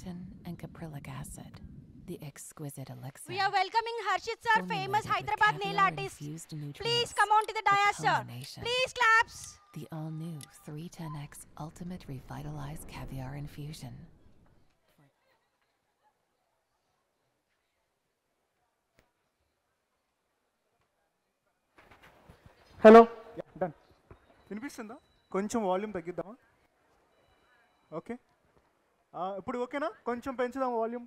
gelatin and caprylic acid, the exquisite elixir. We are welcoming Harshit sir, famous Hyderabad nail artist. Please come on to the dais, sir. Please claps. The all-new 310X Ultimate Revitalized Caviar Infusion. Hello done వినిపిస్తుందా? కొంచెం volume తగ్గిద్దామా? Okay, ఇప్పుడు ఓకేనా? కొంచెం పెంచుదాం volume,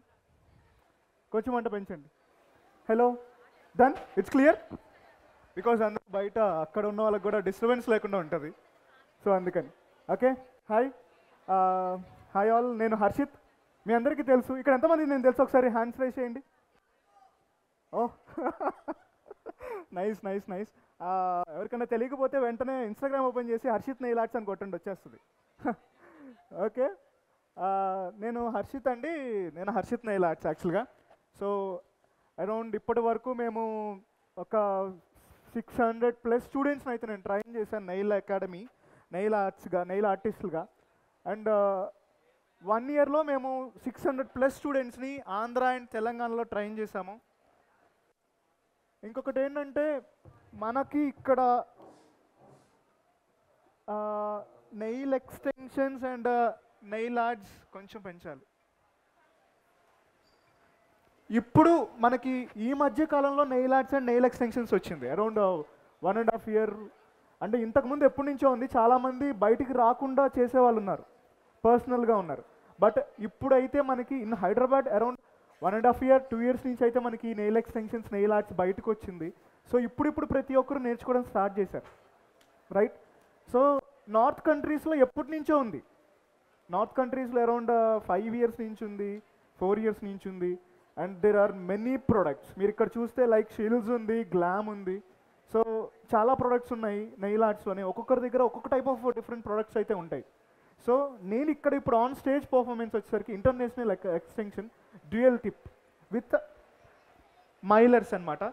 కొంచెం అంటే పెంచండి. Hello, done, it's clear. Because అందరూ బయట అక్కడ ఉన్న వాళ్ళకి కూడా డిస్టర్బెన్స్ లేకుండా ఉంటుంది, సో అందుకని. ఓకే, హాయ్ హాయ్ ఆల్, నేను హర్షిత్. మీ అందరికీ తెలుసు. ఇక్కడ ఎంతమంది నేను తెలుసు? ఒకసారి హ్యాండ్స్ రైజ్ చేయండి. ఓ నైస్ నైస్ నైస్. ఎవరికైనా తెలియకపోతే వెంటనే ఇన్స్టాగ్రామ్ ఓపెన్ చేసి హర్షిత్ నెయిల్ ఆర్ట్స్ అని కొట్టండి, వచ్చేస్తుంది. ఓకే, నేను హర్షిత్ అండి, నేను హర్షిత్ నెయిల్ ఆర్ట్స్ యాక్చువల్గా. సో అరౌండ్ ఇప్పటి వరకు మేము ఒక 600+ స్టూడెంట్స్ని అయితే నేను ట్రైన్ చేశాను నెయిల్ అకాడమీ, నెయిల్ ఆర్ట్స్గా, నెయిల్ ఆర్టిస్టులుగా. అండ్ 1 ఇయర్లో మేము 600+ స్టూడెంట్స్ని ఆంధ్ర అండ్ తెలంగాణలో ట్రైన్ చేశాము. ఇంకొకటి ఏంటంటే మనకి ఇక్కడ nail extensions and nail arts కొంచెం పెంచాలి. ఇప్పుడు మనకి ఈ మధ్య కాలంలో nail arts and nail extensions వచ్చింది అరౌండ్ 1.5 ఇయర్. అంటే ఇంతకుముందు ఎప్పటి నుంచో ఉంది, చాలామంది బయటికి రాకుండా చేసేవాళ్ళు ఉన్నారు, పర్సనల్గా ఉన్నారు. బట్ ఇప్పుడైతే మనకి in Hyderabad around 1.5 year 2 years నుంచి అయితే మనకి నెయిల్ ఎక్స్టెన్షన్స్, నెయిల్ ఆర్ట్స్ బయటకు వచ్చింది. సో ఇప్పుడు ప్రతి ఒక్కరు నేర్చుకోవడం స్టార్ట్ చేశారు, రైట్? సో నార్త్ కంట్రీస్లో ఎప్పటి నుంచో ఉంది. నార్త్ కంట్రీస్లో అరౌండ్ 5 ఇయర్స్ నుంచి ఉంది, 4 ఇయర్స్ నుంచి ఉంది. And there are many products. మీరు ఇక్కడ చూస్తే లైక్ షీల్స్ ఉంది, గ్లామ్ ఉంది. సో చాలా ప్రొడక్ట్స్ ఉన్నాయి నెయిల్ ఆర్ట్స్లోనే. ఒక్కొక్కరి దగ్గర ఒక్కొక్క టైప్ ఆఫ్ డిఫరెంట్ ప్రొడక్ట్స్ అయితే ఉంటాయి. సో నేను ఇక్కడ ఇప్పుడు ఆన్ స్టేజ్ పర్ఫార్మెన్స్ వచ్చేసరికి international extension dual tip with mylars అనమాట.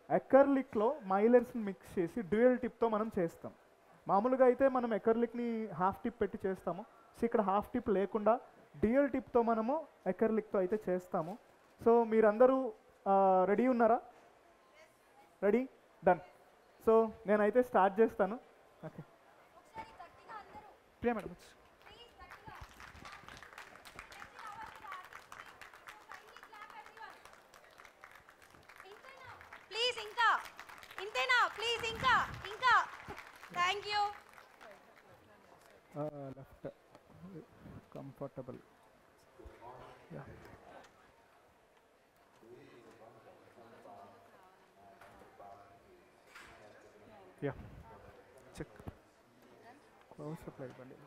ఎకర్లిక్లో మైలర్స్ని మిక్స్ చేసి డ్యూయల్ టిప్తో మనం చేస్తాం. మామూలుగా అయితే మనం ఎకర్లిక్ని హాఫ్ టిప్ పెట్టి చేస్తాము. సో ఇక్కడ హాఫ్ టిప్ లేకుండా డ్యూయల్ టిప్తో మనము ఎకర్లిక్తో అయితే చేస్తాము. సో మీరందరూ రెడీ ఉన్నారా? Ready, done. సో నేనైతే స్టార్ట్ చేస్తాను. Okay, Priya madam. Please inka intena, please inka thank you. Left comfortable, yeah. Yeah, check power supply bandi.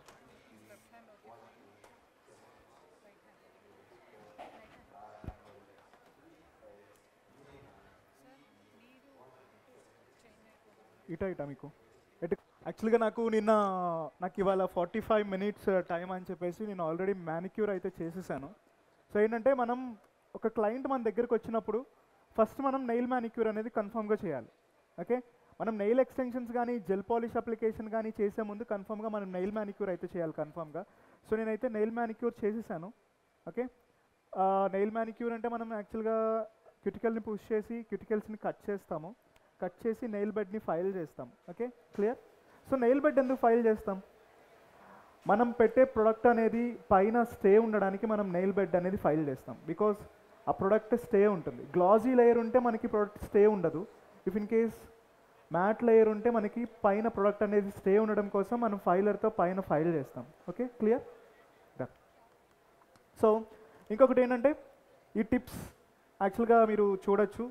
ఇటా మీకు యాక్చువల్గా నాకు ఇవాళ 45 మినిట్స్ టైం అని చెప్పేసి నేను ఆల్రెడీ మ్యానిక్యూర్ అయితే చేసేసాను. సో ఏంటంటే మనం ఒక క్లయింట్ మన దగ్గరికి వచ్చినప్పుడు ఫస్ట్ మనం నెయిల్ మ్యానిక్యూర్ అనేది కన్ఫర్మ్గా చేయాలి. ఓకే, మనం నెయిల్ ఎక్స్టెన్షన్స్ కానీ జెల్ పాలిష్ అప్లికేషన్ కానీ చేసే ముందు కన్ఫర్మ్గా మనం నెయిల్ మ్యానిక్యూర్ అయితే చేయాలి కన్ఫర్మ్గా. సో నేనైతే నెయిల్ మ్యానిక్యూర్ చేసేసాను. ఓకే, నెయిల్ మ్యానిక్యూర్ అంటే మనం యాక్చువల్గా క్యూటికల్ని పుష్ చేసి క్యూటికల్స్ని కట్ చేస్తాము. కట్ చేసి నెయిల్ బెడ్ని ఫైల్ చేస్తాం. Okay, clear? So nail bed ఎందుకు ఫైల్ చేస్తాం? మనం పెట్టే ప్రొడక్ట్ అనేది పైన స్టే ఉండడానికి మనం నెయిల్ బెడ్ అనేది ఫైల్ చేస్తాం. బికాజ్ ఆ ప్రొడక్ట్ స్టే ఉంటుంది. గ్లాజీ లేయర్ ఉంటే మనకి ప్రొడక్ట్ స్టే ఉండదు. If in case matte layer ఉంటే మనకి పైన ప్రొడక్ట్ అనేది స్టే ఉండడం కోసం మనం ఫైలర్తో పైన ఫైల్ చేస్తాం. Okay, clear? డన్. సో ఇంకొకటి ఏంటంటే ఈ టిప్స్ యాక్చువల్గా మీరు చూడొచ్చు,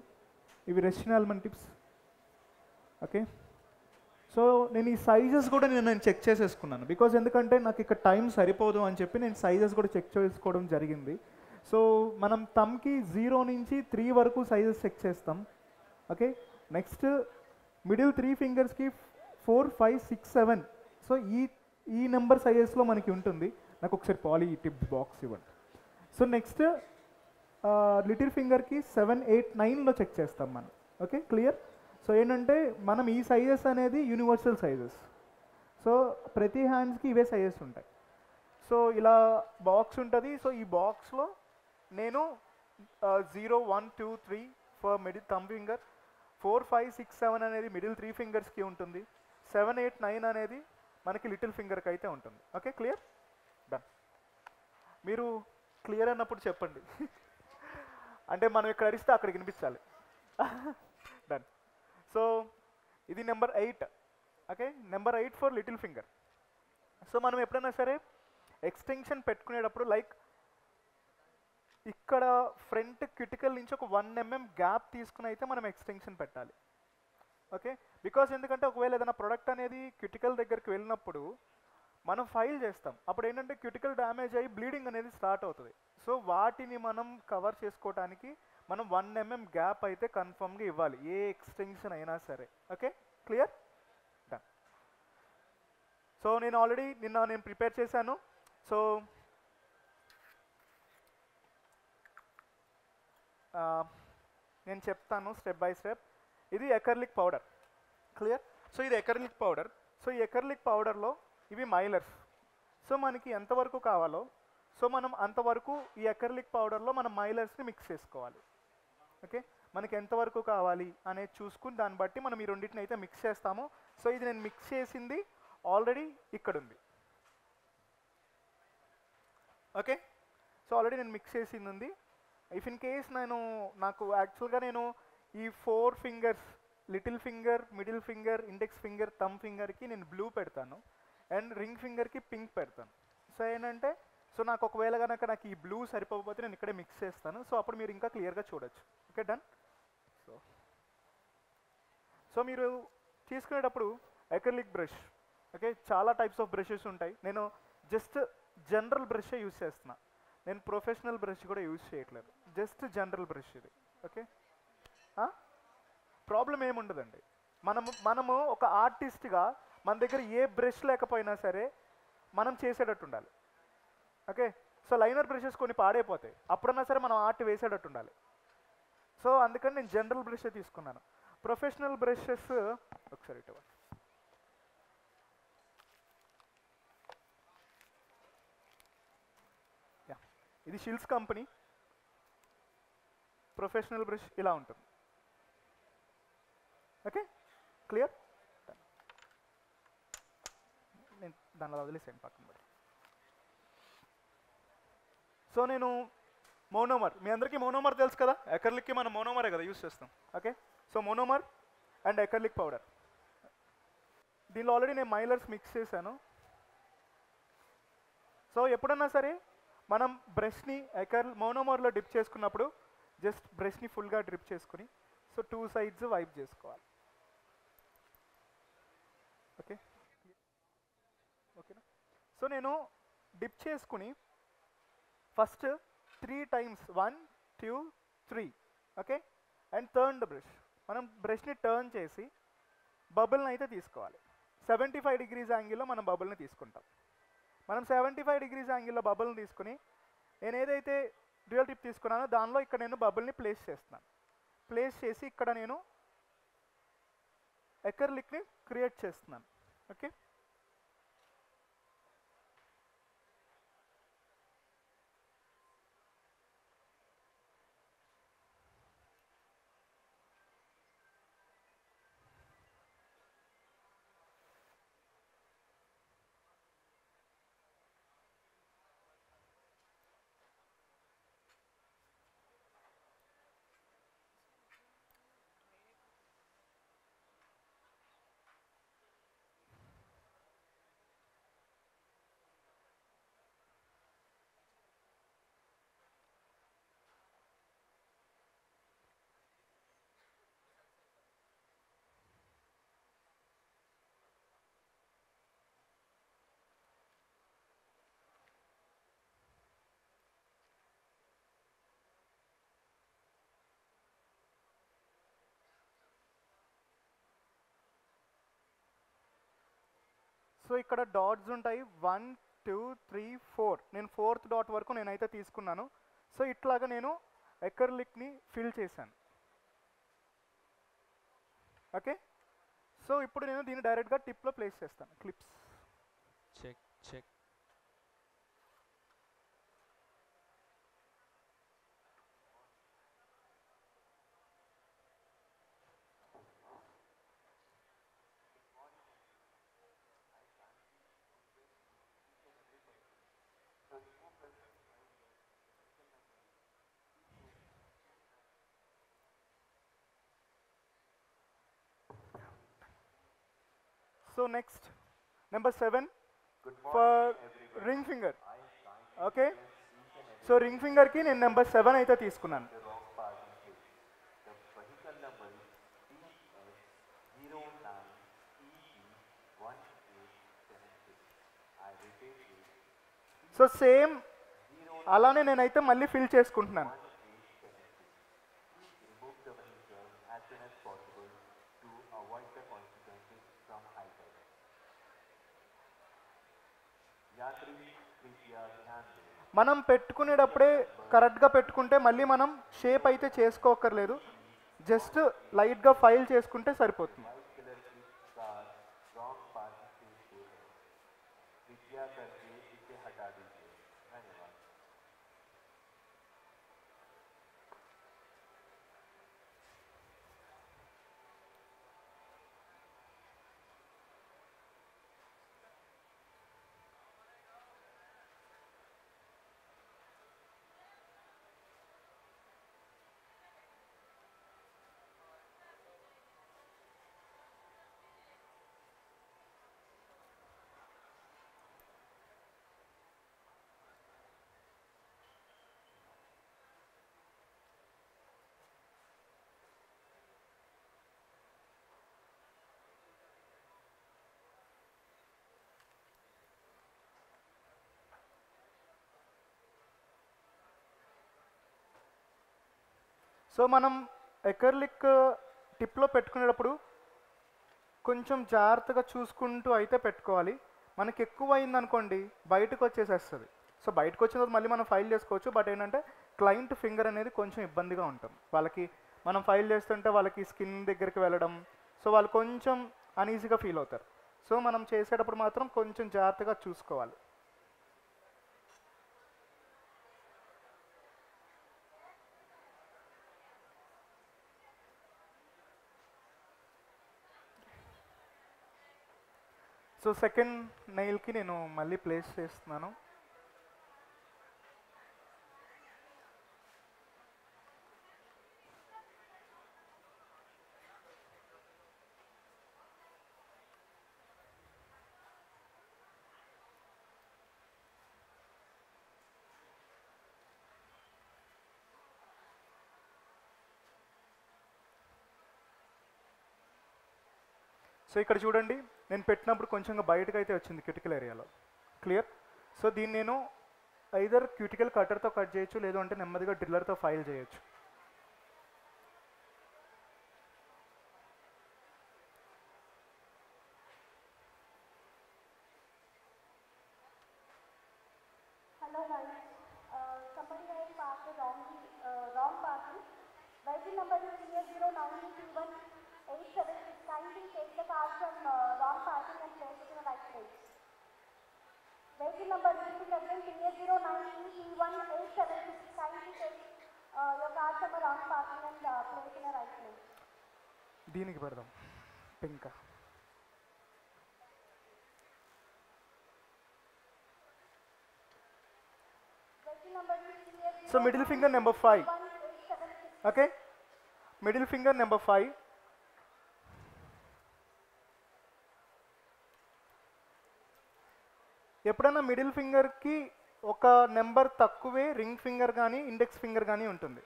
ఇవి రెస్టినాల్మన్ టిప్స్. ఓకే, సో నేను ఈ సైజెస్ కూడా నేను చెక్ చేసేసుకున్నాను. బికాజ్ ఎందుకంటే నాకు ఇక్కడ టైం సరిపోదు అని చెప్పి నేను సైజెస్ కూడా చెక్ చేసుకోవడం జరిగింది. సో మనం థమ్కి 0 నుంచి 3 వరకు సైజెస్ చెక్ చేస్తాం. Okay, next middle 3 ఫింగర్స్కి 4, 5, 6, 7. సో ఈ నెంబర్ సైజెస్లో మనకి ఉంటుంది. నాకు ఒకసారి పాలీ టిప్ బాక్స్ ఇవ్వండి. సో నెక్స్ట్ లిటిల్ ఫింగర్కి 7, 8, 9లో చెక్ చేస్తాం మనం. Okay, clear? సో ఏంటంటే మనం ఈ సైజెస్ అనేది యూనివర్సల్ సైజెస్. సో ప్రతి హ్యాండ్స్కి ఇవే సైజెస్ ఉంటాయి. సో ఇలా బాక్స్ ఉంటుంది. సో ఈ బాక్స్లో నేను 0 1 2 3 ఫర్ మిడిల్ థంబ్ ఫింగర్, 4 5 6 7 అనేది మిడిల్ 3 ఫింగర్స్కి ఉంటుంది, 7 8 9 అనేది మనకి లిటిల్ ఫింగర్కి అయితే ఉంటుంది. Okay, clear? డన్. మీరు క్లియర్ అన్నప్పుడు చెప్పండి. అంటే మనం ఇక్కడ అరిస్తే అక్కడికి వినిపించాలి. డన్. సో ఇది number 8. Okay, number 8 for little finger. So మనం ఎప్పుడైనా సరే ఎక్స్టెన్షన్ పెట్టుకునేటప్పుడు లైక్ ఇక్కడ ఫ్రంట్ క్యూటికల్ నుంచి ఒక 1 mm గ్యాప్ తీసుకుని అయితే మనం ఎక్స్టెన్షన్ పెట్టాలి. ఓకే, బికాస్ ఎందుకంటే ఒకవేళ ఏదైనా ప్రొడక్ట్ అనేది క్యూటికల్ దగ్గరికి వెళ్ళినప్పుడు మనం ఫైల్ చేస్తాం, అప్పుడు ఏంటంటే క్యూటికల్ డ్యామేజ్ అయ్యి బ్లీడింగ్ అనేది స్టార్ట్ అవుతుంది. సో వాటిని మనం కవర్ చేసుకోవడానికి మనం 1 mm గ్యాప్ అయితే కన్ఫర్మ్గా ఇవ్వాలి, ఏ ఎక్స్టెన్షన్ అయినా సరే. Okay, clear? డన్. సో నేను ఆల్రెడీ నేను ప్రిపేర్ చేశాను. సో నేను చెప్తాను స్టెప్ బై స్టెప్. ఇది ఎకర్లిక్ పౌడర్, క్లియర్? సో ఇది ఎకర్లిక్ పౌడర్. సో ఈ ఎకర్లిక్ పౌడర్లో ఇవి మైలర్స్. సో మనకి ఎంతవరకు కావాలో సో మనం అంతవరకు ఈ ఎకర్లిక్ పౌడర్లో మనం మైలర్స్ని మిక్స్ చేసుకోవాలి. ఓకే, మనకి ఎంతవరకు కావాలి అనేది చూసుకుని దాన్ని బట్టి మనం ఈ రెండింటిని అయితే మిక్స్ చేస్తాము. సో ఇది నేను మిక్స్ చేసింది ఆల్రెడీ ఇక్కడ ఉంది. ఓకే, సో ఆల్రెడీ నేను మిక్స్ చేసింది ఉంది. ఇఫ్ ఇన్ కేస్ నాకు యాక్చువల్గా నేను ఈ 4 fingers little finger, middle finger, index finger, thumb ఫింగర్కి నేను బ్లూ పెడతాను అండ్ రింగ్ ఫింగర్కి పింక్ పెడతాను. సో ఏంటంటే సో నాకు ఒకవేళ కనుక నాకు ఈ బ్లూ సరిపోకపోతే నేను ఇక్కడే మిక్స్ చేస్తాను. సో అప్పుడు మీరు ఇంకా క్లియర్గా చూడొచ్చు. Okay, done. సో మీరు తీసుకునేటప్పుడు ఎకర్లిక్ బ్రష్, ఓకే, చాలా టైప్స్ ఆఫ్ బ్రషెస్ ఉంటాయి. నేను జస్ట్ జనరల్ బ్రషే యూజ్ చేస్తున్నా, నేను ప్రొఫెషనల్ బ్రష్ కూడా యూజ్ చేయట్లేదు, జస్ట్ జనరల్ బ్రష్ ఇది. ఓకే, ప్రాబ్లం ఏముండదండి. మనము ఒక ఆర్టిస్ట్గా మన దగ్గర ఏ బ్రష్ లేకపోయినా సరే మనం చేసేటట్టు ఉండాలి. ఓకే, సో లైనర్ బ్రషెస్ కొన్ని పాడైపోతాయి, అప్పుడన్నా సరే మనం ఆర్ట్ వేసేటట్టు ఉండాలి. సో అందుకని నేను జనరల్ బ్రషే తీసుకున్నాను. ప్రొఫెషనల్ బ్రషెస్ ఒకసారి ఇటు ఇది షిల్స్ కంపెనీ ప్రొఫెషనల్ బ్రష్ ఇలా ఉంటుంది. Okay, clear? నేను దానిలో వదిలేసాను పక్కన పడి. సో నేను మోనోమర్, మీ అందరికీ మోనోమర్ తెలుసు కదా, ఎకర్లిక్కి మనం మోనోమరే కదా యూస్ చేస్తాం. Okay, so monomer and acrylic powder. దీనిలో ఆల్రెడీ నేను మైలర్స్ మిక్స్ చేశాను. సో ఎప్పుడన్నా సరే మనం బ్రష్ని మోనోమర్లో డిప్ చేసుకున్నప్పుడు జస్ట్ బ్రష్ని ఫుల్గా డ్రిప్ చేసుకుని సో 2 sides వైప్ చేసుకోవాలి. ఓకే, ఓకేనా? సో నేను డిప్ చేసుకుని first 3 times 1 2 3 okay, and turn the brush. మనం బ్రష్ని టర్న్ చేసి బబుల్ని అయితే తీసుకోవాలి. 75 degrees యాంగిల్లో మనం బబుల్ని తీసుకుంటాం. మనం 75 degrees యాంగిల్లో బబుల్ని తీసుకుని నేను ఏదైతే డ్యూయల్ టిప్ తీసుకున్నానో దానిలో ఇక్కడ నేను బబుల్ని ప్లేస్ చేస్తున్నాను. ప్లేస్ చేసి ఇక్కడ నేను ఎకర్లిక్ని క్రియేట్ చేస్తున్నాను. ఓకే, సో ఇక్కడ డాట్స్ ఉంటాయి 1 2 3 4. నేను 4th డాట్ వరకు నేనైతే తీసుకున్నాను. సో ఇట్లాగా నేను ఎకర్లిక్ని ఫిల్ చేశాను. ఓకే, సో ఇప్పుడు నేను దీన్ని డైరెక్ట్గా టిప్లో ప్లేస్ చేస్తాను. Clips check check. So next number 7 for ring finger. Okay, so ring ఫింగర్కి నేను నెంబర్ 7 అయితే తీసుకున్నాను. సో సేమ్ అలానే నేనైతే మళ్ళీ ఫిల్ చేసుకుంటున్నాను. మనం పెట్టుకునేటప్పుడే కరెక్ట్గా పెట్టుకుంటే మళ్ళీ మనం షేప్ అయితే చేసుకోకర్లేదు, జస్ట్ లైట్గా ఫైల్ చేసుకుంటే సరిపోతుంది. సో మనం ఎకర్లిక్ టిప్లో పెట్టుకునేటప్పుడు కొంచెం జాగ్రత్తగా చూసుకుంటూ అయితే పెట్టుకోవాలి. మనకి ఎక్కువ అయిందనుకోండి బయటకు వచ్చేసేస్తుంది. సో బయటకు వచ్చిన తర్వాత మళ్ళీ మనం ఫైల్ చేసుకోవచ్చు, బట్ ఏంటంటే క్లయింట్ ఫింగర్ అనేది కొంచెం ఇబ్బందిగా ఉంటుంది. వాళ్ళకి మనం ఫైల్ చేస్తుంటే వాళ్ళకి స్కిన్ దగ్గరికి వెళ్ళడం, సో వాళ్ళు కొంచెం అనీజీగా ఫీల్ అవుతారు. సో మనం చేసేటప్పుడు మాత్రం కొంచెం జాగ్రత్తగా చూసుకోవాలి. సో సెకండ్ నెయిల్కి నేను మళ్ళీ ప్లేస్ చేస్తున్నాను. సో ఇక్కడ చూడండి, నేను పెట్టినప్పుడు కొంచెంగా బయటకు అయితే వచ్చింది క్యూటికల్ ఏరియాలో. క్లియర్? సో దీన్ని నేను ఐదర్ క్యూటికల్ కట్టర్తో కట్ చేయొచ్చు, లేదు అంటే నెమ్మదిగా డ్రిల్లర్తో ఫైల్ చేయొచ్చు. Hello guys, somebody has passed the wrong parking. Vehicle number is 30921876. Kindly take the car from wrong parking and place it in the right place. Vehicle number is 30921876. Kindly take your car from a wrong parking and place it in the right place. దీనికి పెడదాం pink. So middle finger number 5. Okay, middle finger number 5. ఎప్పుడైనా middle ఫింగర్కి ఒక number తక్కువే ring finger కానీ index finger కానీ ఉంటుంది.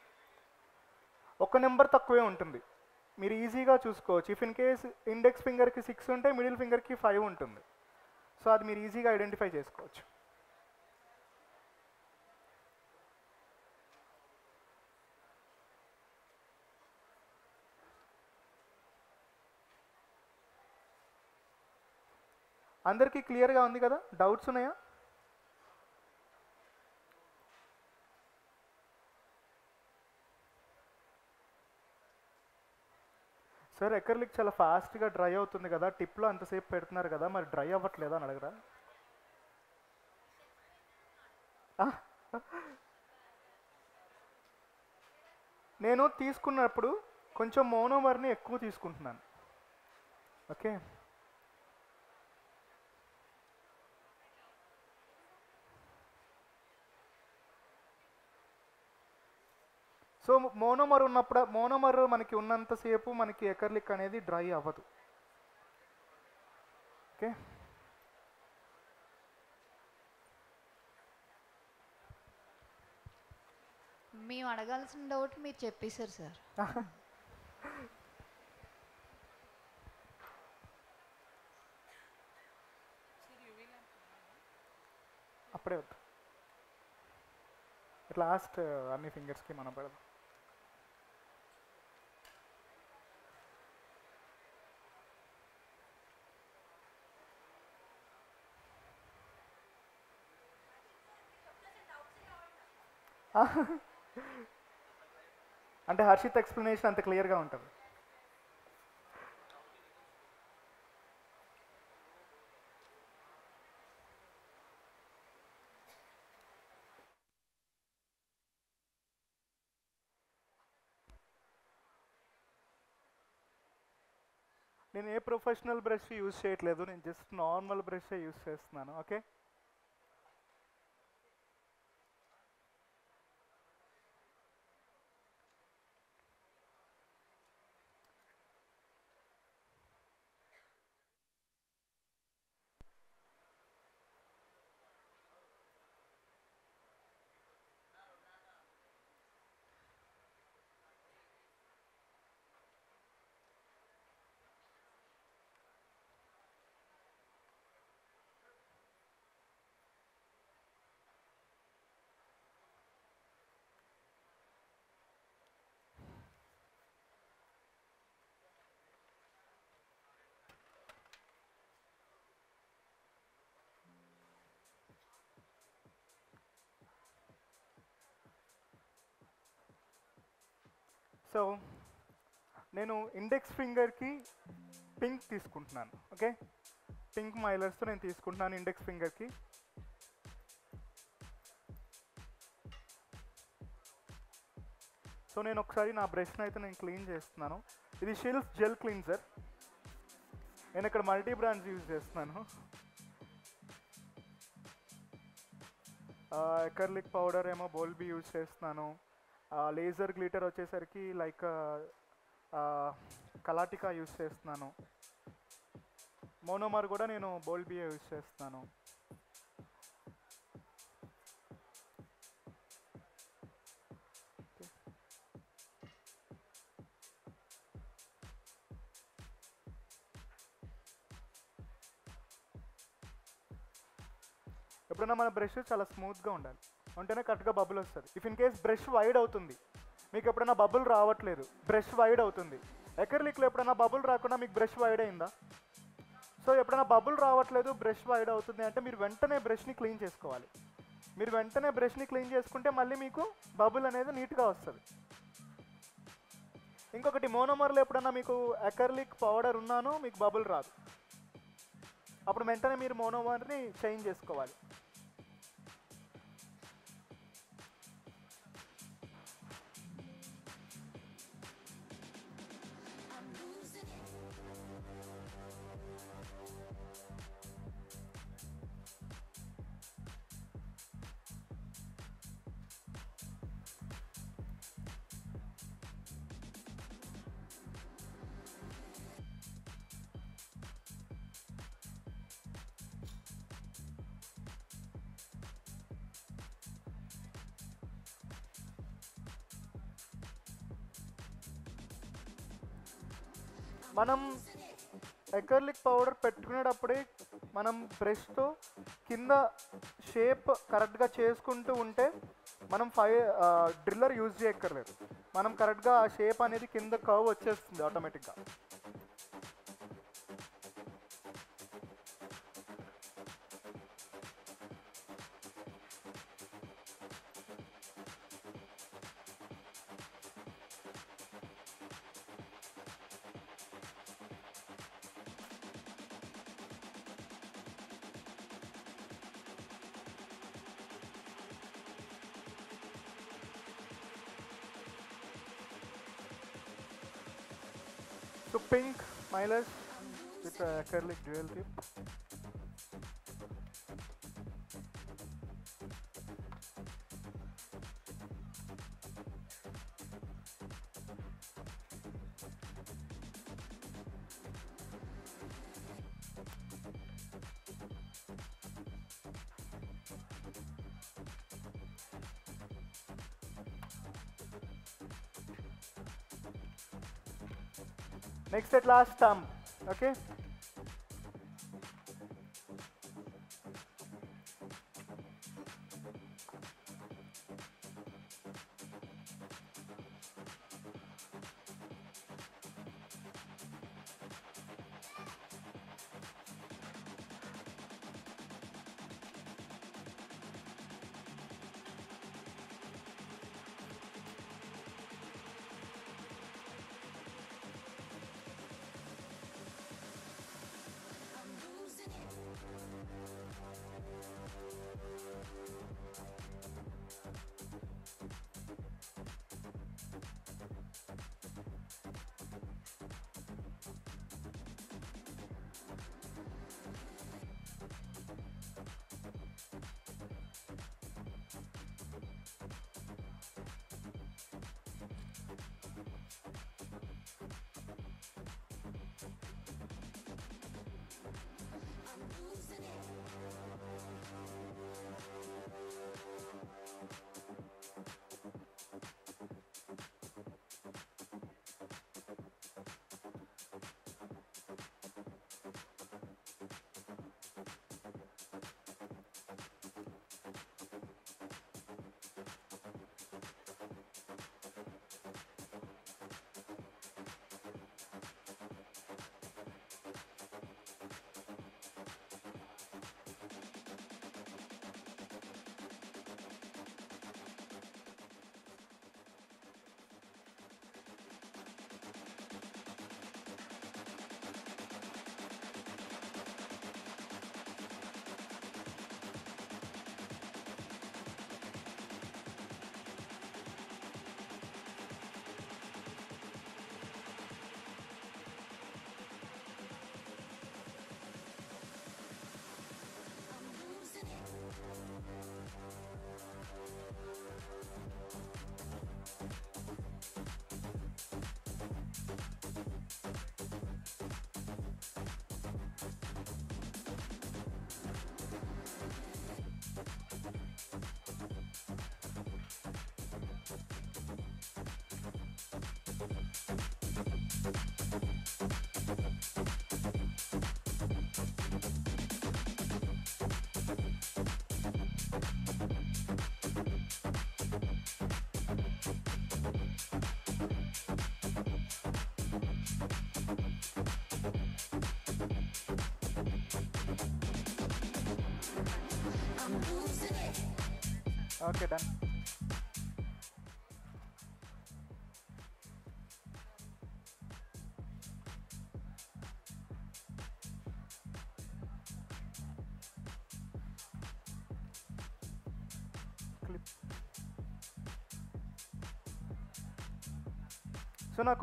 ఒక number తక్కువే ఉంటుంది, మీరు ఈజీగా చూసుకోవచ్చు. ఇఫ్ ఇన్ కేస్ ఇండెక్స్ ఫింగర్కి 6 ఉంటే మిడిల్ ఫింగర్కి 5 ఉంటుంది. సో అది మీరు ఈజీగా ఐడెంటిఫై చేసుకోవచ్చు. అందరికీ క్లియర్గా ఉంది కదా? డౌట్స్ ఉన్నాయా? సార్ ఎకర్లిక్ చాలా ఫాస్ట్గా డ్రై అవుతుంది కదా, టిప్లో అంతసేపు పెడుతున్నారు కదా, మరి డ్రై అవ్వట్లేదా అని అడగరా? నేను తీసుకున్నప్పుడు కొంచెం మోనోమర్ని ఎక్కువ తీసుకుంటున్నాను. ఓకే, సో మోనోమర్ మనకి ఉన్నంతసేపు మనకి ఎకర్లిక్ అనేది డ్రై అవ్వదు. ఓకే. మేము అడగాల్సిన డౌట్ మీరు చెప్పేశారు సార్. అప్పుడే వద్దు, లాస్ట్ అన్ని ఫింగర్స్కి మనం పెడదాం. అంటే హర్షిత్ ఎక్స్ప్లెనేషన్ అంత క్లియర్గా ఉంటుంది. నేను ఏ ప్రొఫెషనల్ బ్రష్ యూజ్ చేయట్లేదు, నేను జస్ట్ నార్మల్ బ్రష్ యూజ్ చేస్తున్నాను. ఓకే. సో నేను ఇండెక్స్ ఫింగర్కి పింక్ తీసుకుంటున్నాను. ఓకే, పింక్ మైలర్స్తో నేను తీసుకుంటున్నాను ఇండెక్స్ ఫింగర్కి. సో నేను ఒకసారి నా బ్రష్ని అయితే నేను క్లీన్ చేస్తున్నాను. ఇది షిల్స్ జెల్ క్లీన్జర్. నేను ఇక్కడ మల్టీ బ్రాండ్స్ యూజ్ చేస్తున్నాను. ఎకర్లిక్ పౌడర్ ఏమో బోల్బీ యూజ్ చేస్తున్నాను. లేజర్ గ్లిటర్ వచ్చేసరికి లైక్ కలాటికా యూజ్ చేస్తున్నాను. మోనోమర్ కూడా నేను బోల్బీ యూజ్ చేస్తున్నాను. ఎప్పుడైనా మన బ్రష్ చాలా స్మూత్గా ఉండాలి, ఉంటేనే కరెక్ట్గా బబుల్ వస్తుంది. If in case brush wide అవుతుంది, మీకు ఎప్పుడైనా బబుల్ రావట్లేదు, బ్రష్ వైడ్ అవుతుంది. ఎకర్లిక్లో ఎప్పుడైనా బబుల్ రాకుండా మీకు బ్రష్ వైడ్ అయిందా? సో ఎప్పుడైనా బబుల్ రావట్లేదు, బ్రష్ వైడ్ అవుతుంది అంటే మీరు వెంటనే బ్రష్ని క్లీన్ చేసుకోవాలి. మీరు వెంటనే బ్రష్ని క్లీన్ చేసుకుంటే మళ్ళీ మీకు బబుల్ అనేది నీట్గా వస్తుంది. ఇంకొకటి, మోనోమర్లో ఎప్పుడన్నా మీకు ఎకర్లిక్ పౌడర్ ఉన్నాను మీకు బబుల్ రాదు, అప్పుడు వెంటనే మీరు మోనోమర్ని చేంజ్ చేసుకోవాలి. మనం ఎకర్లిక్ పౌడర్ పెట్టుకునేటప్పుడే మనం బ్రష్తో కింద షేప్ కరెక్ట్గా చేసుకుంటూ ఉంటే మనం డ్రిల్లర్ యూజ్ చేయక్కర్లేదు. మనం కరెక్ట్గా ఆ షేప్ అనేది కింద కర్వ్ వచ్చేస్తుంది ఆటోమేటిక్గా. So pink milers with acrylic dual tip. Next at last thumb. Okay. Okay, done. Clip. So నాకు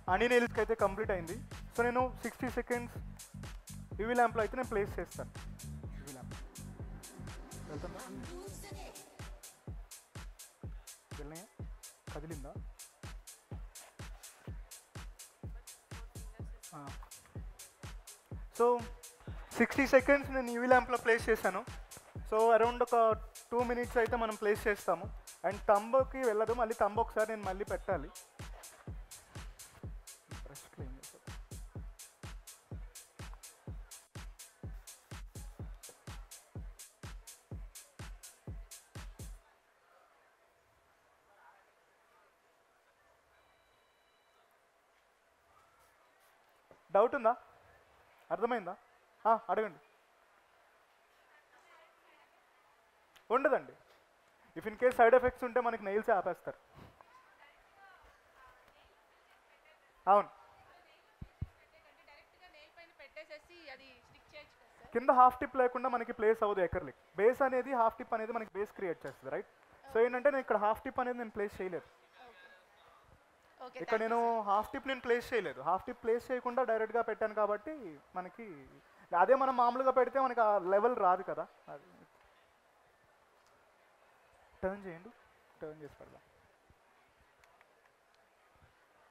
అన్ని నెయిల్స్కి అయితే కంప్లీట్ అయింది. సో నేను 60 సెకండ్స్ యూవీ ల్యాంప్లో అయితే నేను ప్లేస్ చేస్తాను. యూవీ ల్యాంప్ వెళ్తుందా, వెళ్ళినాయా, కదిలిందా? సో 60 సెకండ్స్ నేను యూవీ ల్యాంప్లో ప్లేస్ చేశాను. సో అరౌండ్ ఒక 2 మినిట్స్ అయితే మనం ప్లేస్ చేస్తాము. అండ్ తంబోకి వెళ్ళదు, మళ్ళీ తంబో ఒకసారి నేను మళ్ళీ పెట్టాలి. డౌట్ ఉందా? అర్థమైందా? అడగండి. ఉండదండి. If in case side effects ఉంటే మనకి నెయిల్స్ ఆపేస్తారు. అవును, కింద హాఫ్ టిప్ లేకుండా మనకి ప్లేస్ అవ్వదు ఎకర్లిక్. బేస్ అనేది హాఫ్ టిప్ అనేది మనకి బేస్ క్రియేట్ చేస్తుంది, రైట్? సో ఏంటంటే నేను ఇక్కడ హాఫ్ టిప్ అనేది నేను ప్లేస్ చేయలేదు. ఇక్కడ నేను హాఫ్ టిప్ నేను ప్లేస్ చేయలేదు. హాఫ్ టిప్ ప్లేస్ చేయకుండా డైరెక్ట్గా పెట్టాను కాబట్టి మనకి అదే మనం మామూలుగా పెడితే మనకి ఆ లెవెల్ రాదు కదా. అది టర్న్ చేయండి, టర్న్ చేసి పెడదాం.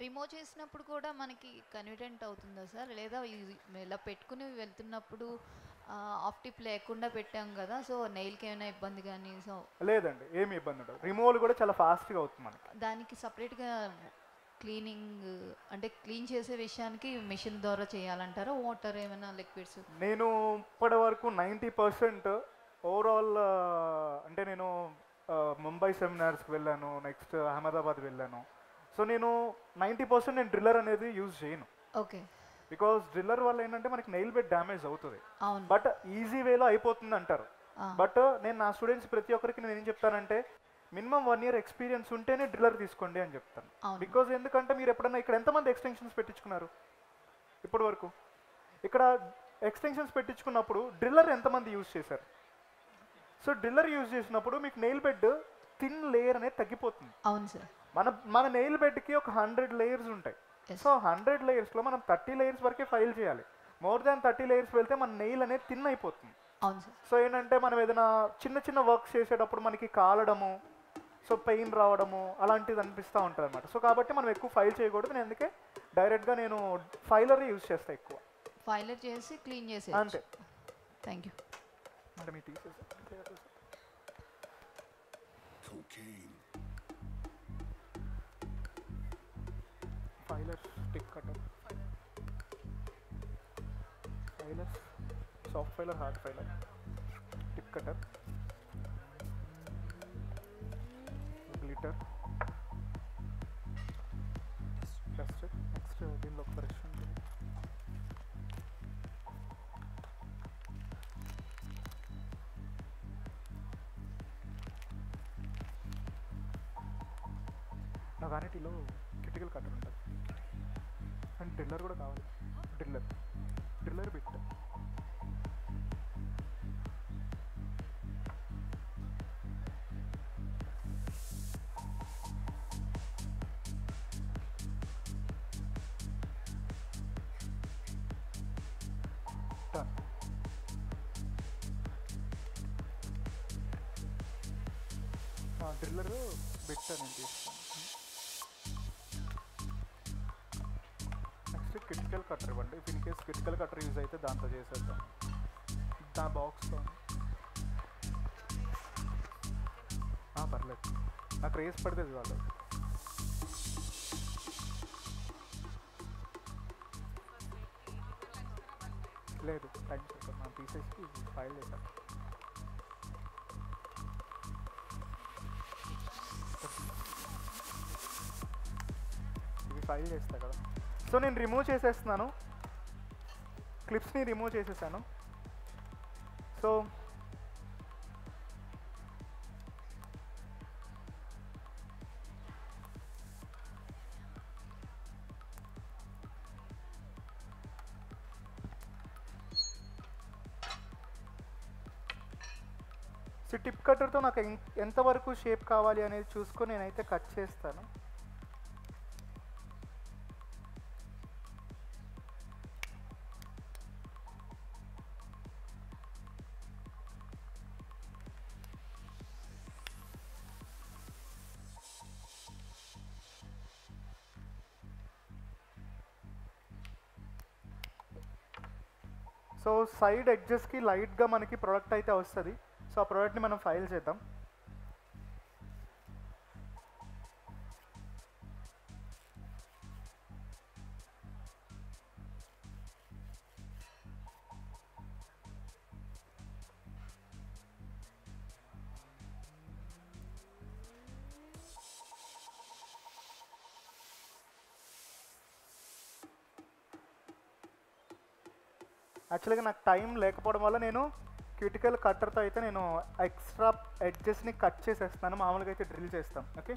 రిమూవ్ చేసినప్పుడు కూడా మనకి కన్వీనియంట్ అవుతుందా సార్? లేదా ఇలా పెట్టుకుని వెళ్తున్నప్పుడు ఆఫ్ టిప్ లేకుండా పెట్టాం కదా, సో నెయిల్కి ఏమైనా ఇబ్బంది కానీ? సో లేదండి, ఏమి ఇబ్బంది ఉండదు. రిమూవల్ కూడా చాలా ఫాస్ట్గా అవుతుంది మనకి. దానికి సపరేట్గా క్లీనింగ్ అంటే క్లీన్ చేసే విషయానికి మిషన్ ద్వారా చేయాలంటారా, వాటర్ ఏమైనా లిక్విడ్స్? నేను ఇప్పటి వరకు 90% ఓవరాల్ అంటే నేను ముంబై సెమినార్స్కి వెళ్ళాను, నెక్స్ట్ అహ్మదాబాద్ వెళ్ళాను. సో నేను 90% నేను డ్రిల్లర్ అనేది యూజ్ చేయను. ఓకే. బికాస్ డ్రిల్లర్ వల్ల ఏంటంటే మనకి నెయిల్ బెడ్ డ్యామేజ్ అవుతుంది, అవును. బట్ ఈజీ వేలో అయిపోతుంది అంటారు. బట్ నేను నా స్టూడెంట్స్ ప్రతి ఒక్కరికి నేను ఏం చెప్తానంటే మినిమం 1 year ఎక్స్పీరియన్స్ ఉంటేనే డ్రిల్లర్ తీసుకోండి అని చెప్తాను. బికాజ్ ఎందుకంటే మీరు ఎప్పుడన్నా ఇక్కడ ఎంతమంది ఎక్స్టెన్షన్స్ పెట్టించుకున్నారు ఇప్పటి వరకు? ఇక్కడ ఎక్స్టెన్షన్స్ పెట్టించుకున్నప్పుడు డ్రిల్లర్ ఎంతమంది యూజ్ చేశారు? సో డ్రిల్లర్ యూజ్ చేసినప్పుడు మీకు నెయిల్ బెడ్ థిన్ లేయర్ అనేది తగ్గిపోతుంది. అవును సార్. మన నెయిల్ బెడ్కి ఒక 100 layers ఉంటాయి. సో 100 layers మనం 30 layers వరకే ఫైల్ చేయాలి. మోర్ దాన్ 30 layers వెళ్తే మన నెయిల్ అనేది థిన్ అయిపోతుంది. అవును సార్. సో ఏంటంటే మనం ఏదైనా చిన్న చిన్న వర్క్స్ చేసేటప్పుడు మనకి కాలడము, సో పెయిన్ రావడము అలాంటిది అనిపిస్తూ ఉంటుంది అనమాట. సో కాబట్టి మనం ఎక్కువ ఫైల్ చేయకూడదు. నేను అందుకే డైరెక్ట్గా నేను ఫైలర్ యూజ్ చేస్తాను ఎక్కువ. ఫైలర్ చేసి క్లీన్ చేసి అంతే. Thank you madam. ఈ తీసేసి filer, stick cutter, filer, soft filer, hard filer, stick cutter, glitter, duster. Next దీనిలో ఒక బ్రష్ ఉంటుంది. నా వ్యానిటీలో క్రిటికల్ కట్టర్ ఉంటుంది అండ్ డ్రిల్లర్ కూడా కావాలి. Driller bit. డ్రిల్లర్ బిట్ నేను తీస్తాను. నెక్స్ట్ క్రిటికల్ కట్టర్ ఇవ్వండి. If in case critical cutter use అయితే దాంతో చేసేద్దాం. దా బాక్స్తో పర్లేదు, నాకు రేస్ పడుతుంది వాళ్ళు. లేదు టైం చెప్పాను, మనం తీసేసి ఫైల్ చేశాను. ఇవి ఫైల్ చేస్తా కదా. సో నేను రిమూవ్ చేసేస్తున్నాను, క్లిప్స్ని రిమూవ్ చేసేసాను. సో టిప్ కట్టర్తో నాకు ఎంతవరకు షేప్ కావాలి అనేది చూసుకొని నేనైతే కట్ చేస్తాను. సో సైడ్ ఎడ్జెస్కి లైట్గా మనకి ప్రోడక్ట్ అయితే వస్తుంది. సో ఆ ప్రోడక్ట్ని మనం ఫైల్ చేద్దాం. యాక్చువల్గా నాకు టైం లేకపోవడం వల్ల నేను క్యూటికల్ కట్టర్తో అయితే నేను ఎక్స్ట్రా ఎడ్జెస్ని కట్ చేసేస్తాను. మామూలుగా అయితే డ్రిల్ చేస్తాం. ఓకే,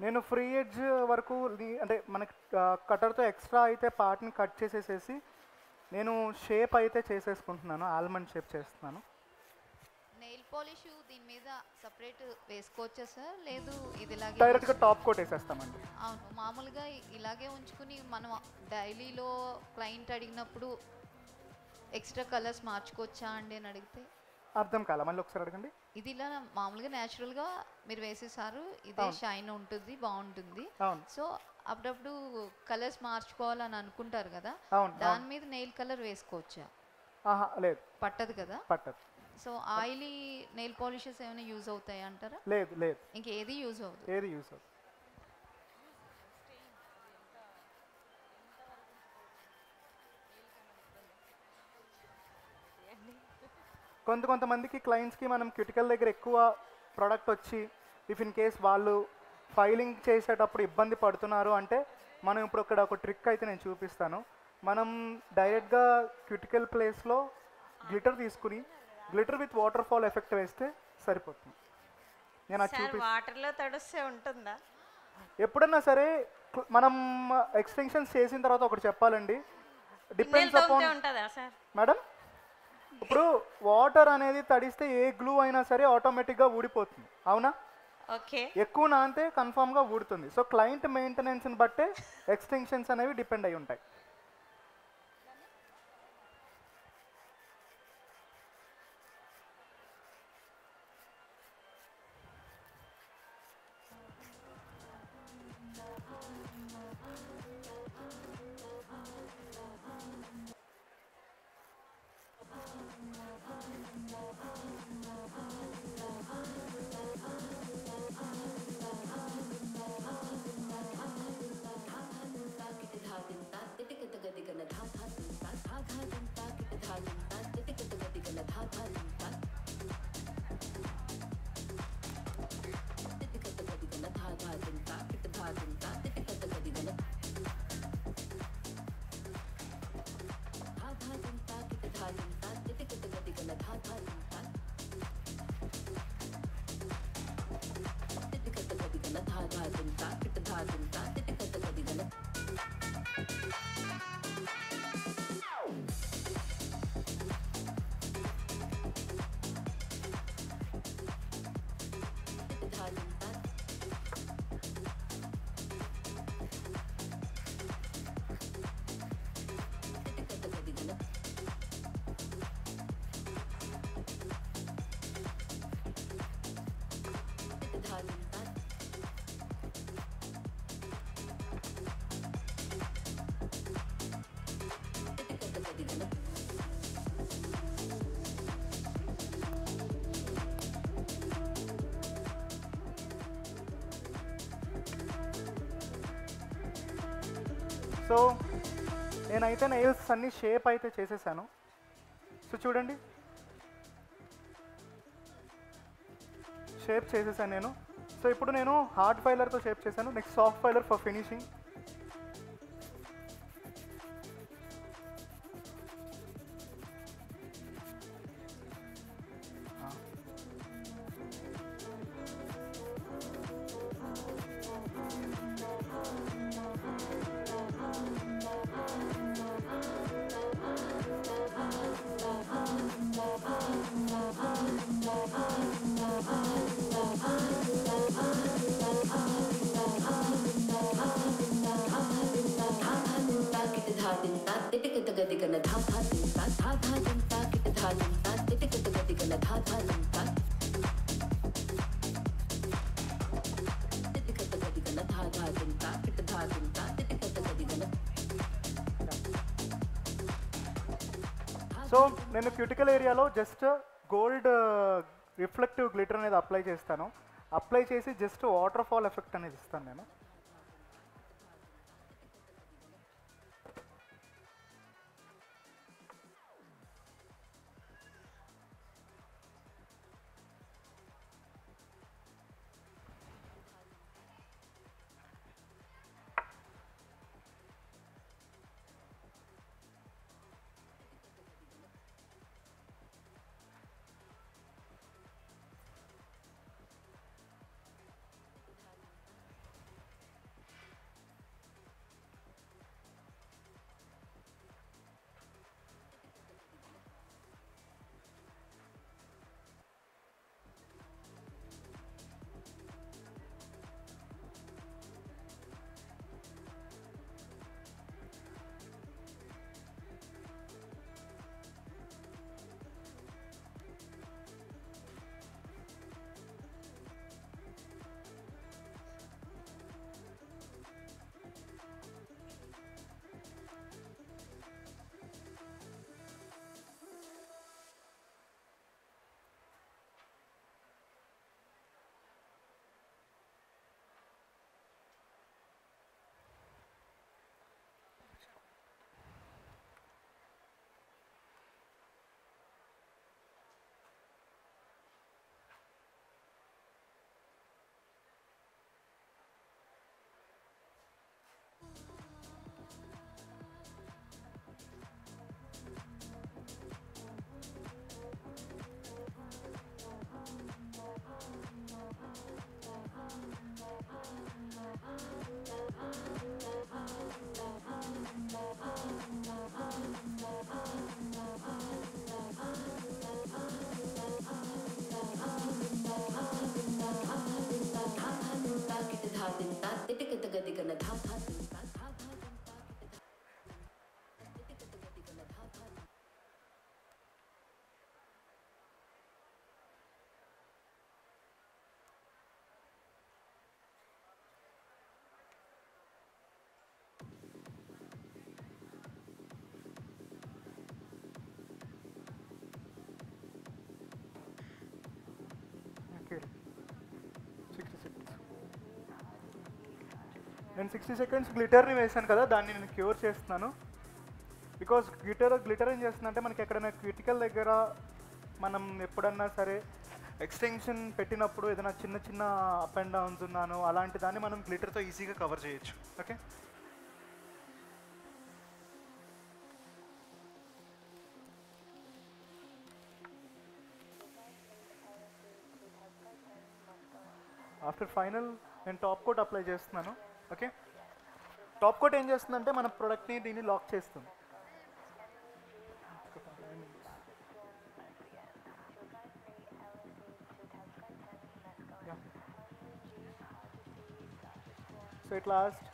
నేను ఫ్రీ ఎడ్జ్ వరకు అంటే మనకి కటర్తో ఎక్స్ట్రా అయితే పార్ట్ని కట్ చేసేసేసి నేను షేప్ అయితే చేసేసుకుంటున్నాను, ఆల్మండ్ షేప్ చేస్తున్నాను. నెయిల్ పాలిష్ దీని మీద సపరేట్ వేసుకోవచ్చా సార్? లేదు ఇది ఇలాగే డైరెక్ట్గా టాప్ కోట్ వేసేస్తామండి. అవును, మామూలుగా ఇలాగే ఉంచుకుని మనం డైలీలో క్లయింట్ అడిగినప్పుడు ఎక్స్ట్రా కలర్స్ మార్చుకోవచ్చా అండి అని అడిగితే? అర్థం కాల, మళ్ళీ ఒకసారి అడగండి. ఇది ఇలా మామూలుగా న్యాచురల్గా మీరు వేసేసారు, ఇదే షైన్ ఉంటుంది, బాగుంటుంది. సో అప్పుడప్పుడు కలర్స్ మార్చుకోవాలని అనుకుంటారు కదా, దాని మీద నెయిల్ కలర్ వేసుకోవచ్చా? లేదు, పట్టదు కదా. పట్టదు. సో ఆయిలీ నెయిల్ పాలిషెస్ ఏమైనా యూజ్ అవుతాయి అంటారా? లేదు లేదు, ఇంకేది యూజ్ అవుతుంది? ఏది యూజ్ అవుతుంది. కొంతమందికి క్లయింట్స్కి మనం క్యూటికల్ దగ్గర ఎక్కువ ప్రోడక్ట్ వచ్చి ఇఫ్ ఇన్ కేస్ వాళ్ళు ఫైలింగ్ చేసేటప్పుడు ఇబ్బంది పడుతున్నారు అంటే మనం ఇప్పుడు ఇక్కడ ఒక ట్రిక్ అయితే నేను చూపిస్తాను. మనం డైరెక్ట్గా క్యూటికల్ ప్లేస్లో గ్లిటర్ తీసుకుని glitter with water fall effect వేస్తే సరిపోతుంది. నేను అది వాటర్లో తడుస్తే ఉంటుందా? ఎప్పుడన్నా సరే మనం ఎక్స్టెన్షన్స్ చేసిన తర్వాత ఒకటి చెప్పాలండి, డిపెండ్స్ అపాన్ మేడం. ఇప్పుడు వాటర్ అనేది తడిస్తే ఏ గ్లూ అయినా సరే ఆటోమేటిక్గా ఊడిపోతుంది, అవునా? ఓకే, ఎక్కువ నానితే కన్ఫామ్గా ఊడుతుంది. సో క్లయింట్ మెయింటెనెన్స్ని బట్టే ఎక్స్టెన్షన్స్ అనేవి డిపెండ్ అయి ఉంటాయి. సో నేనైతే నెయిల్స్ అన్ని షేప్ అయితే చేసేసాను. సో చూడండి, షేప్ చేసేసాను నేను. సో ఇప్పుడు నేను హార్డ్ ఫైలర్తో షేప్ చేశాను. Next soft filer for finishing. So నేను క్యూటికల్ ఏరియాలో జస్ట్ గోల్డ్ రిఫ్లెక్టివ్ గ్లిటర్ అనేది అప్లై చేస్తాను. అప్లై చేసి జస్ట్ వాటర్ ఫాల్ ఎఫెక్ట్ అనేది ఇస్తాను నేను. నేను 60 సెకండ్స్ గ్లిటర్ని వేసాను కదా, దాన్ని నేను క్యూర్ చేస్తున్నాను. బికాస్ గ్లిటర్ ఏం చేస్తుందంటే మనకి ఎక్కడైనా క్రిటికల్ దగ్గర మనం ఎప్పుడన్నా సరే ఎక్స్టెన్షన్ పెట్టినప్పుడు ఏదైనా చిన్న చిన్న అప్ అండ్ డౌన్స్ ఉన్నాను అలాంటి దాన్ని మనం గ్లిటర్తో ఈజీగా కవర్ చేయొచ్చు. ఓకే, ఆఫ్టర్ ఫైనల్ నేను టాప్ కోట్ అప్లై చేస్తున్నాను. ఓకే, టాప్ కోట్ ఏం చేస్తుందంటే మన ప్రోడక్ట్ని దీన్ని లాక్ చేస్తుంది. సో ఇట్ లాస్ట్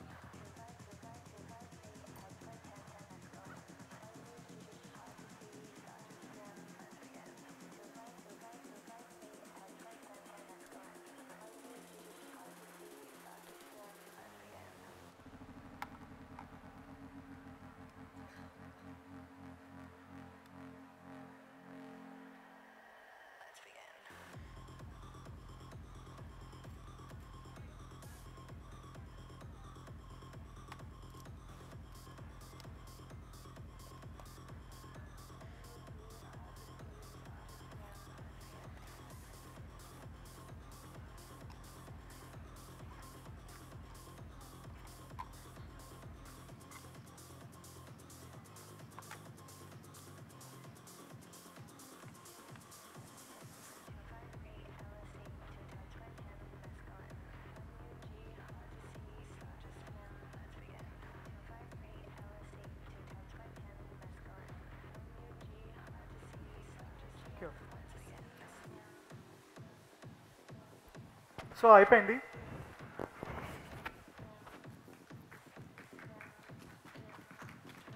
సో అయిపోయింది.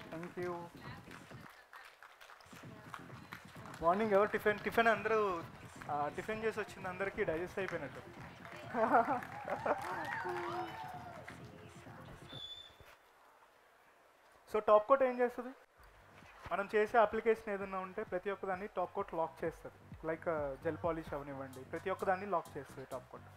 Thank you. మార్నింగ్ ఎవరు టిఫిన్ అందరూ టిఫిన్ చేసి వచ్చింది, అందరికీ డైజెస్ట్ అయిపోయినట్టు. సో టాప్ కోట్ ఏం చేస్తుంది, మనం చేసే అప్లికేషన్ ఏదైనా ఉంటే ప్రతి ఒక్కదాన్ని టాప్ కోట్ లాక్ చేస్తుంది. లైక్ జెల్ పాలిష్ అవనివ్వండి, ప్రతి ఒక్కదాన్ని లాక్ చేస్తుంది top coat.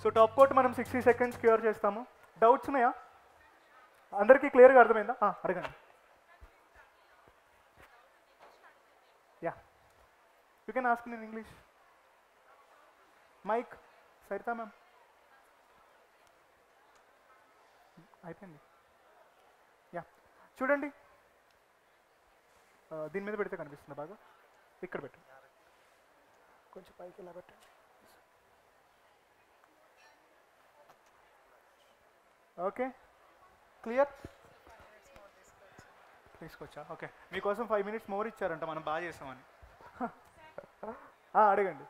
So top coat మనం 60 సెకండ్స్ క్యూర్ చేస్తాము. డౌట్స్ ఉన్నాయా? అందరికీ క్లియర్గా అర్థమైందా? అడగండి. Yeah, you can ask in English. Mike Saritha ma'am. అయిపోయింది. యా, చూడండి, దీని మీద పెడితే కనిపిస్తుంది బాగా. ఇక్కడ పెట్టు, కొంచెం పైకి ఇలా పెట్టండి. Okay, clear. తీసుకొచ్చా? ఓకే, మీకోసం 5 minutes మోర్ ఇచ్చారంట, మనం బాగా చేసామని. అడగండి.